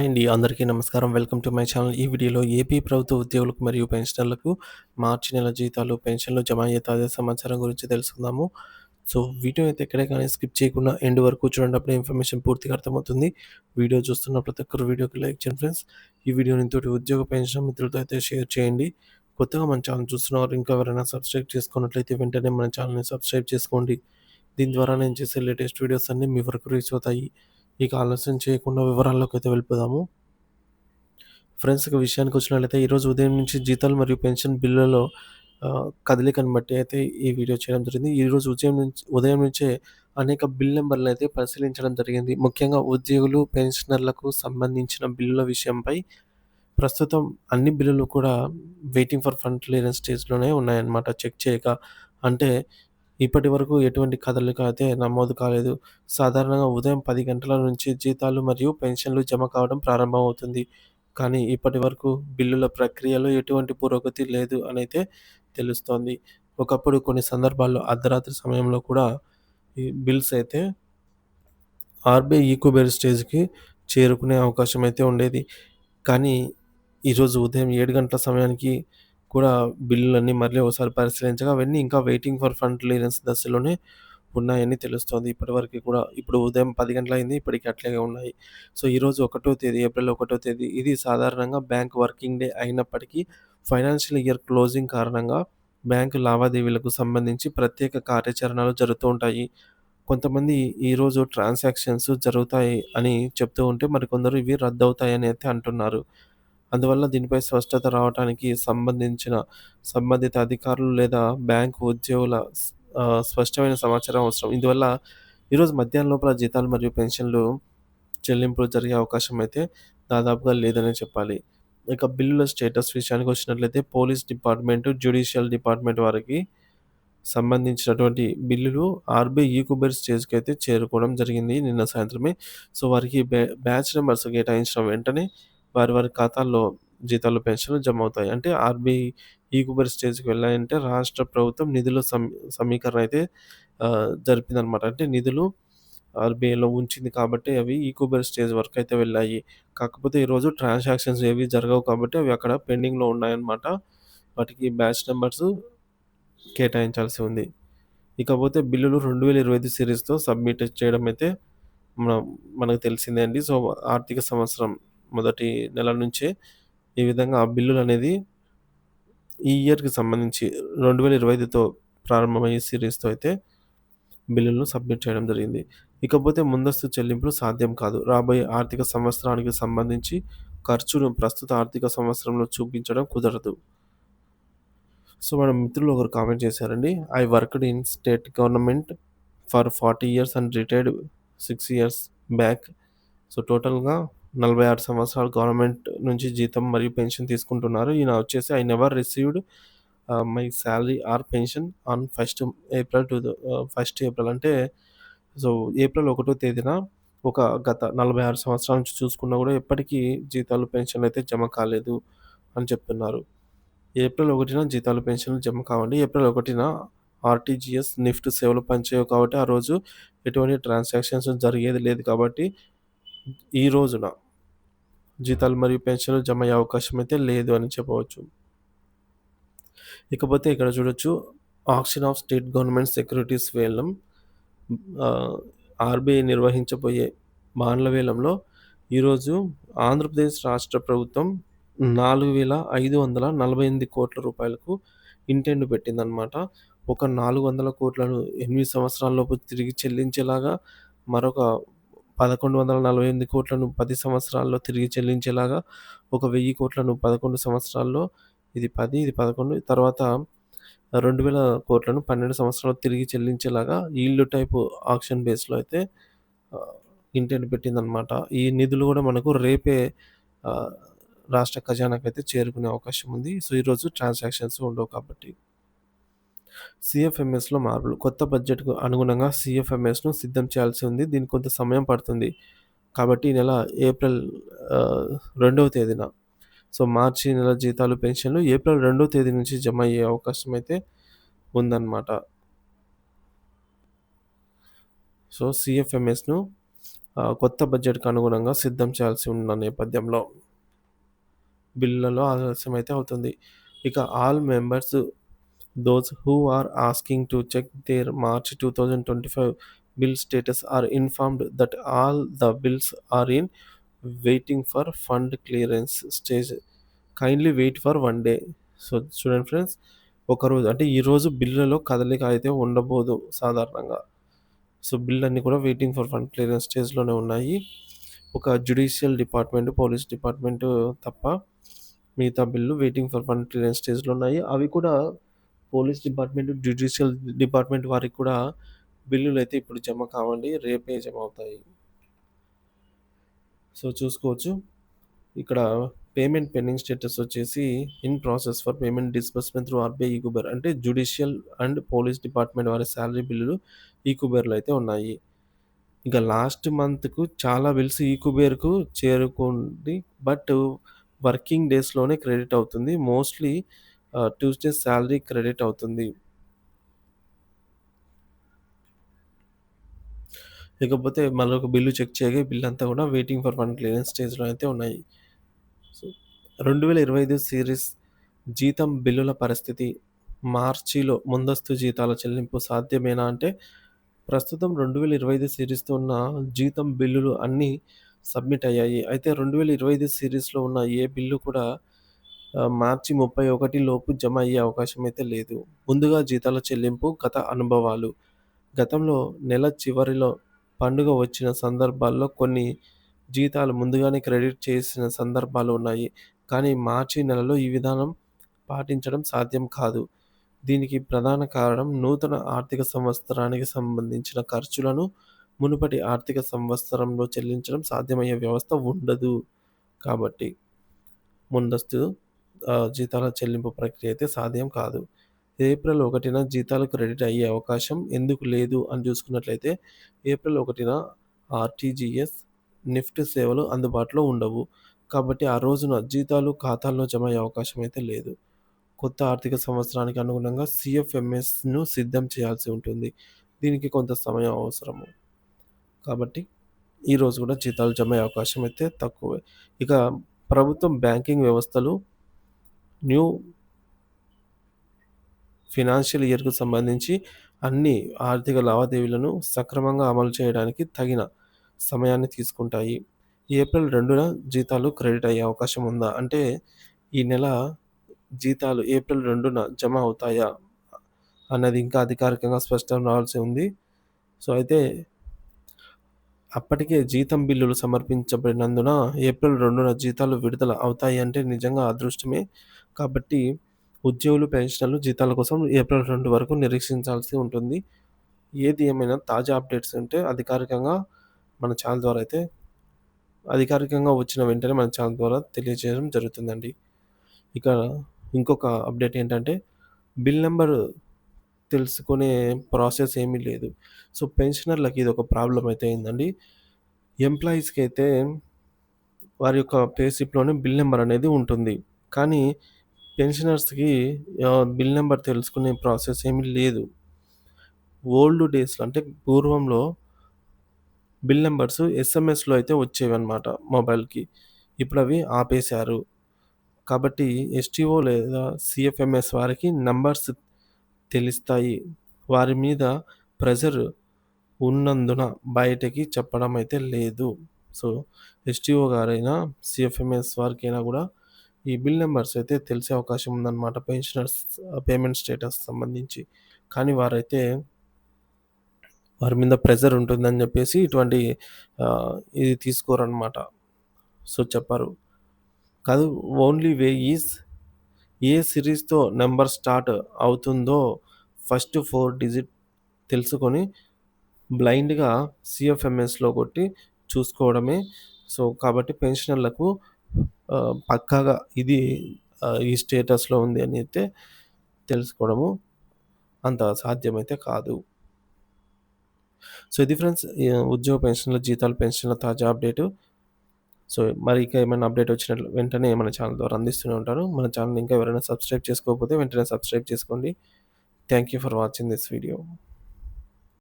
అండి అందరికీ నమస్కారం. Welcome to my channel. ఈ వీడియోలో ఏపీ ప్రభుత్వ ఉద్యోగులకు మరియు పెన్షనర్లకు మార్చి నెల జీతాలు, పెన్షన్లు జమ అయ్యే తాజా సమాచారం గురించి తెలుసుకుందాము. సో, వీడియో అయితే ఎక్కడే కానీ స్కిప్ చేయకుండా ఎండ్ వరకు చూడండి. అప్పుడే ఇన్ఫర్మేషన్ పూర్తిగా అర్థమవుతుంది. వీడియో చూస్తున్న ప్రతి ఒక్కరు వీడియోకి లైక్ చేయండి ఫ్రెండ్స్. ఈ వీడియోని తోటి ఉద్యోగ పెన్షన్ మిత్రులతో అయితే షేర్ చేయండి. కొత్తగా మన ఛానల్ చూస్తున్నవారు ఇంకా ఎవరైనా సబ్స్క్రైబ్ చేసుకున్నట్లయితే వెంటనే మన ఛానల్‌ని సబ్స్క్రైబ్ చేసుకోండి. దీని ద్వారా నేను చేసే లేటెస్ట్ వీడియోస్ అన్నీ మీ వరకు రీచ్ అవుతాయి. ఇక ఆలస్యం చేయకుండా వివరాల్లోకైతే వెళ్ళిపోదాము. ఫ్రెండ్స్ ఇక విషయానికొచ్చినట్లయితే ఈరోజు ఉదయం నుంచి జీతాలు మరియు పెన్షన్ బిల్లులలో కదలికను బట్టి అయితే ఈ వీడియో చేయడం జరిగింది. ఈరోజు ఉదయం నుంచే అనేక బిల్ నంబర్‌లనైతే పరిశీలించడం జరిగింది. ముఖ్యంగా ఉద్యోగులు, పెన్షనర్లకు సంబంధించిన బిల్లుల విషయంపై ప్రస్తుతం అన్ని బిల్లులు కూడా వెయిటింగ్ ఫర్ ఫండ్ క్లియరెన్స్ స్టేజ్‌లోనే ఉన్నాయన్నమాట. చెక్ చేయక. అంటే ఇప్పటివరకు ఎటువంటి కదలిక అయితే నమోదు కాలేదు. సాధారణంగా ఉదయం 10 గంటల నుంచి జీతాలు మరియు పెన్షన్లు జమ కావడం ప్రారంభమవుతుంది. కానీ ఇప్పటివరకు బిల్లుల ప్రక్రియలో ఎటువంటి పురోగతి లేదు అనైతే తెలుస్తోంది. ఒకప్పుడు కొన్ని సందర్భాల్లో అర్ధరాత్రి సమయంలో కూడా ఈ బిల్స్ అయితే ఆర్‌బీఐ ఈకోబేర్ స్టేజ్‌కి చేరుకునే అవకాశం అయితే ఉండేది. కానీ ఈరోజు ఉదయం 7 గంటల సమయానికి కూడా బిల్లులన్నీ మళ్ళీ ఒకసారి పరిశీలించగా అవన్నీ ఇంకా వెయిటింగ్ ఫర్ ఫండ్ క్లియరెన్స్ దశలోనే ఉన్నాయని తెలుస్తోంది. ఇప్పటివరకు కూడా ఇప్పుడు ఉదయం 10 గంటలయింది. ఇప్పటికి అట్లాగే ఉన్నాయి. సో, ఈరోజు ఏప్రిల్ 1 తేదీ ఇది సాధారణంగా బ్యాంక్ వర్కింగ్ డే అయినప్పటికీ ఫైనాన్షియల్ ఇయర్ క్లోజింగ్ కారణంగా బ్యాంకు లావాదేవీలకు సంబంధించి ప్రత్యేక కార్యాచరణలు జరుగుతూ ఉంటాయి. కొంతమంది ఈరోజు ట్రాన్సాక్షన్స్ జరుగుతాయి అని చెప్తూ ఉంటే, మరికొందరు ఇవి రద్దవుతాయని అయితే అంటున్నారు. అందువల్ల దీనిపై స్పష్టత రావటానికి సంబంధిత అధికారులు లేదా బ్యాంకు ఉద్యోగుల స్పష్టమైన సమాచారం అవసరం. ఇందువల్ల ఈరోజు మధ్యాహ్నం లోపల జీతాలు మరియు పెన్షన్లు చెల్లింపులు జరిగే అవకాశం అయితే దాదాపుగా లేదనే చెప్పాలి. ఇక బిల్లుల స్టేటస్ విషయానికొచ్చినట్లయితే పోలీస్ డిపార్ట్‌మెంట్, జ్యుడిషియల్ డిపార్ట్‌మెంట్ వారికి సంబంధించినటువంటి బిల్లులు ఆర్‌బీఐ ఈకోబేర్ స్టేజ్‌కైతే చేరుకోవడం జరిగింది నిన్న సాయంత్రమే. సో, వారికి బ్యాచ్ నంబర్స్ కేటాయించిన వెంటనే వారి ఖాతాల్లో జీతాలు, పెన్షన్లు జమ అవుతాయి. అంటే ఆర్‌బీఐ ఈకోబేర్ స్టేజ్‌కి వెళ్ళాయంటే రాష్ట్ర ప్రభుత్వం నిధుల సమీకరణ అయితే జరిపిందనమాట. అంటే నిధులు ఆర్‌బీఐలో ఉంచింది కాబట్టి అవి ఈకోబేర్ స్టేజ్ వరకైతే వెళ్ళాయి. కాకపోతే ఈరోజు ట్రాన్సాక్షన్స్ ఏవి జరగవు కాబట్టి అవి అక్కడ పెండింగ్‌లో ఉన్నాయన్నమాట. వాటికి బ్యాచ్ నంబర్స్ కేటాయించాల్సి ఉంది. ఇకపోతే బిల్లులు 2025 సీరీస్‌తో సబ్మిట్ చేయడం అయితే మనం మనకు తెలిసిందే అండి. సో, ఆర్థిక సంవత్సరం మొదటి నెల నుంచే ఈ విధంగా ఆ బిల్లులనేది ఈ ఇయర్‌కి సంబంధించి 2025తో ప్రారంభమయ్యే సీరీస్‌తో అయితే బిల్లులను సబ్మిట్ చేయడం జరిగింది. ఇకపోతే ముందస్తు చెల్లింపులు సాధ్యం కాదు. రాబోయే ఆర్థిక సంవత్సరానికి సంబంధించి ఖర్చును ప్రస్తుత ఆర్థిక సంవత్సరంలో చూపించడం కుదరదు. సో, మన మిత్రులు ఒకరు కామెంట్ చేశారండి. I worked in state government for 40 years and retired 6 years back. So, టోటల్‌గా 46 సంవత్సరాలు గవర్నమెంట్ నుంచి జీతం మరియు పెన్షన్ తీసుకుంటున్నారు. ఈయన వచ్చేసి I never received my salary or pension on first April అంటే సో, ఏప్రిల్ 1 తేదీన గత 46 సంవత్సరాల నుంచి చూసుకున్నా కూడా ఎప్పటికీ జీతాలు, పెన్షన్‌లయితే జమ కాలేదు అని చెప్తున్నారు. ఏప్రిల్ 1న జీతాలు, పెన్షన్లు జమ కావండి. ఏప్రిల్ 1న ఆర్‌టీజీఎస్, నిఫ్ట్ సేవలు పనిచేయవు కాబట్టి ఆ రోజు ఎటువంటి ట్రాన్సాక్షన్స్ జరిగేది లేదు కాబట్టి ఈ రోజున జీతాలు మరియు పెన్షన్లు జమ అయ్యే అవకాశం అయితే లేదు అని చెప్పవచ్చు. ఇకపోతే ఇక్కడ చూడొచ్చు auction of state government securities వేలం ఆహ్, ఆర్‌బీఐ నిర్వహించబోయే బాండ్ల వేలంలో ఈరోజు ఆంధ్రప్రదేశ్ రాష్ట్ర ప్రభుత్వం రూ. 4,548,00,00,000కు ఇంటెండ్ పెట్టిందనమాట. ఒక 400,00,00,000లను 8 సంవత్సరాల్లోపు తిరిగి చెల్లించేలాగా, మరొక 1,148,00,00,000లను 10 సంవత్సరాల్లో తిరిగి చెల్లించేలాగా, ఒక 1,000,00,00,000లను 11 సంవత్సరాల్లో ఇది 10, ఇది 11 తర్వాత 2,000,00,00,000లను 12 సంవత్సరాల్లో తిరిగి చెల్లించేలాగా ఈల్డ్ టైప్ ఆక్షన్ బేస్‌లో అయితే ఆహ్, ఇంటెంట్ పెట్టిందనమాట. ఈ నిధులు గూడా మనకు రేపే ఆహ్, రాష్ట్ర ఖజానాకైతే చేరుకునే అవకాశం ఉంది. సో, ఈరోజు ట్రాన్సాక్షన్స్ ఉండవు కాబట్టి. సీఎఫ్ఎంఎస్‌లో మార్పులు. కొత్త బడ్జెట్‌కు అనుగుణంగా సీఎఫ్ఎంఎస్‌ను సిద్ధం చేయాల్సి ఉంది. దీనికి కొంత సమయం పడుతుంది. కాబట్టి ఈ నెల ఏప్రిల్ 2వ తేదీన మార్చి నెల జీతాలు, పెన్షన్లు ఏప్రిల్ 2వ తేదీ నుంచి జమ అయ్యే అవకాశం అయితే ఉందన్నమాట. సో, సీఎఫ్ఎంఎస్‌ను కొత్త బడ్జెట్‌కి అనుగుణంగా సిద్ధం చేయాల్సి ఉన్న నేపథ్యంలో బిల్లులలో ఆలస్యమైతే అవుతుంది. ఇక all members those who are asking to check their March 2025 bill status are informed that all the bills are in waiting for fund clearance stage. Kindly wait for 1 day. So, చూడండి ఫ్రెండ్స్, ఒకరోజు అంటే ఈరోజు బిల్లులలో కదలిక అయితే ఉండబోదు సాధారణంగా. So, బిల్లన్నీ కూడా waiting for fund clearance స్టేజ్‌లోనే ఉన్నాయి. ఒక జ్యుడిషియల్ డిపార్ట్‌మెంట్, పోలీస్ డిపార్ట్‌మెంట్ తప్ప మిగతా bill waiting for fund clearance స్టేజ్‌లో ఉన్నాయి. అవి కూడా పోలీస్ డిపార్ట్‌మెంట్, జ్యుడిషియల్ డిపార్ట్‌మెంట్ వారికి కూడా బిల్లులైతే ఇప్పుడు జమ కావండి. రేపే జమ అవుతాయి. సో, చూసుకోవచ్చు. ఇక్కడ పేమెంట్ పెండింగ్ స్టేటస్ వచ్చేసి in process for payment disbursement through RBI eKuber, అంటే జ్యుడిషియల్ అండ్ పోలీస్ డిపార్ట్‌మెంట్ వారి సాలరీ బిల్లులు ఈకుబర్‌లో అయితే ఉన్నాయి. ఇక లాస్ట్ మంత్‌కు చాలా బిల్స్ ఈకుబేర్‌కు చేరుకుంది. బట్ వర్కింగ్ డేస్‌లోనే క్రెడిట్ అవుతుంది. మోస్ట్‌లీ ట్యూస్‌డే సాలరీ క్రెడిట్ అవుతుంది. ఇకపోతే మరొక బిల్లు చెక్ చేయగా ఈ బిల్లంతా కూడా వెయిటింగ్ ఫర్ ఫండ్ క్లియరెన్స్ స్టేజ్‌లో అయితే ఉన్నాయి. సో, 2025 సీరీస్ జీతం బిల్లుల పరిస్థితి. మార్చిలో ముందస్తు జీతాల చెల్లింపు సాధ్యమేనా అంటే, ప్రస్తుతం 2025 సీరీస్‌తో ఉన్న జీతం బిల్లులు అన్నీ సబ్మిట్ అయ్యాయి. అయితే 2025 సీరీస్‌లో ఉన్న ఏ బిల్లు కూడా మార్చి 31 లోపు జమ అయ్యే అవకాశం అయితే లేదు. ముందుగా జీతాల చెల్లింపు గత అనుభవాలు. గతంలో నెల చివరిలో పండుగ వచ్చిన సందర్భాల్లో కొన్ని జీతాలు ముందుగానే క్రెడిట్ చేసిన సందర్భాలు ఉన్నాయి. కానీ మార్చి నెలలో ఈ విధానం పాటించడం సాధ్యం కాదు. దీనికి ప్రధాన కారణం నూతన ఆర్థిక సంవత్సరానికి సంబంధించిన ఖర్చులను మునుపటి ఆర్థిక సంవత్సరంలో చెల్లించడం సాధ్యమయ్యే వ్యవస్థ ఉండదు. కాబట్టి ముందస్తు జీతాల చెల్లింపు ప్రక్రియ అయితే సాధ్యం కాదు. ఏప్రిల్ 1న జీతాలు క్రెడిట్ అయ్యే అవకాశం ఎందుకు లేదు అని చూసుకున్నట్లయితే, ఏప్రిల్ 1న ఆర్‌టీజీఎస్, నిఫ్ట్ సేవలు అందుబాటులో ఉండవు. కాబట్టి ఆ రోజున జీతాలు ఖాతాల్లో జమ అయ్యే అవకాశం అయితే లేదు. కొత్త ఆర్థిక సంవత్సరానికి అనుగుణంగా సీఎఫ్ఎంఎస్‌ను సిద్ధం చేయాల్సి ఉంటుంది. దీనికి కొంత సమయం అవసరము. కాబట్టి ఈరోజు కూడా జీతాలు జమ అయ్యే అవకాశం అయితే తక్కువే. ఇక ప్రభుత్వం బ్యాంకింగ్ వ్యవస్థలు న్యూ ఫినాన్షియల్ ఇయర్‌కు సంబంధించి అన్ని ఆర్థిక లావాదేవీలను సక్రమంగా అమలు చేయడానికి తగిన సమయాన్ని తీసుకుంటాయి. ఏప్రిల్ 2న జీతాలు క్రెడిట్ అయ్యే అవకాశం ఉందా? అంటే ఈ నెల జీతాలు ఏప్రిల్ 2న జమ అవుతాయా? అన్నది ఇంకా అధికారికంగా స్పష్టం రావాల్సి ఉంది. సో, అయితే అప్పటికే జీతం బిల్లులు సమర్పించబడినందున ఏప్రిల్ 2న జీతాలు విడుదల అవుతాయి అంటే నిజంగా అదృష్టమే. కాబట్టి ఉద్యోగులు, పెన్షనర్లు జీతాల కోసం ఏప్రిల్ 2 వరకు నిరీక్షించాల్సి ఉంటుంది. ఏది ఏమైనా తాజా అప్డేట్స్ ఉంటే మన ఛానల్ ద్వారా అయితే అధికారికంగా వచ్చిన వెంటనే మన ఛానల్ ద్వారా తెలియజేయడం జరుగుతుందండి. ఇక ఇంకొక అప్డేట్ ఏంటంటే, బిల్ నంబర్ తెలుసుకునే ప్రాసెస్ ఏమీ లేదు. సో, పెన్షనర్లకి ఇదొక ప్రాబ్లమ్ అయితే అయిందండి. ఎంప్లాయీస్‌కి అయితే వారి యొక్క పే స్లిప్‌లోనే బిల్ నంబర్ అనేది ఉంటుంది. కానీ పెన్షనర్స్‌కి బిల్ నంబర్ తెలుసుకునే ప్రాసెస్ ఏమీ లేదు. ఓల్డ్ డేస్‌లో అంటే పూర్వంలో బిల్ నంబర్స్ ఎస్ఎంఎస్‌లో అయితే వచ్చేవన్నమాట మొబైల్‌కి. ఇప్పుడవి ఆపేశారు. కాబట్టి ఎస్‌టీఓ లేదా సీఎఫ్ఎంఎస్ వారికి నంబర్స్ తెలుస్తాయి. వారి మీద ప్రెషర్ ఉన్నందున బయటకి చెప్పడం అయితే లేదు. సో, ఎస్‌టీఓ గారైనా, సీఎఫ్ఎంఎస్ వారికైనా గూడా ఈ బిల్ నంబర్స్ అయితే తెలిసే అవకాశం ఉందన్నమాట. పెన్షనర్స్ పేమెంట్ స్టేటస్ సంబంధించి. కానీ వారి మీద ప్రెషర్ ఉంటుందని జెప్పేసి ఇటువంటి ఇది తీసుకోరనమాట. సో, చెప్పరు. కాదు, ఓన్లీ వే ఈజ్ ఏ సిరీస్‌తో నంబర్ స్టార్ట్ అవుతుందో ఫస్ట్ 4 డిజిట్ తెలుసుకొని బ్లైండ్‌గా సీఎఫ్ఎంఎస్‌లో కొట్టి చూసుకోవడమే. సో, కాబట్టి పెన్షనర్లకు పక్కాగా ఇది ఈ స్టేటస్‌లో ఉంది అని అయితే తెలుసుకోవడము అంత సాధ్యమైతే కాదు. సో, ఇది ఫ్రెండ్స్ ఉద్యోగ పెన్షన్‌ల, జీతాలు, పెన్షన్‌ల తాజా అప్డేటు. సో, మరి ఇక ఏమైనా అప్డేట్ వచ్చినట్లు వెంటనే మన ఛానల్ ద్వారా అందిస్తూనే ఉంటాను. మన ఛానల్‌ని ఇంకా ఎవరైనా సబ్స్క్రైబ్ చేసుకోకపోతే వెంటనే సబ్స్క్రైబ్ చేసుకోండి. Thank you for watching this video.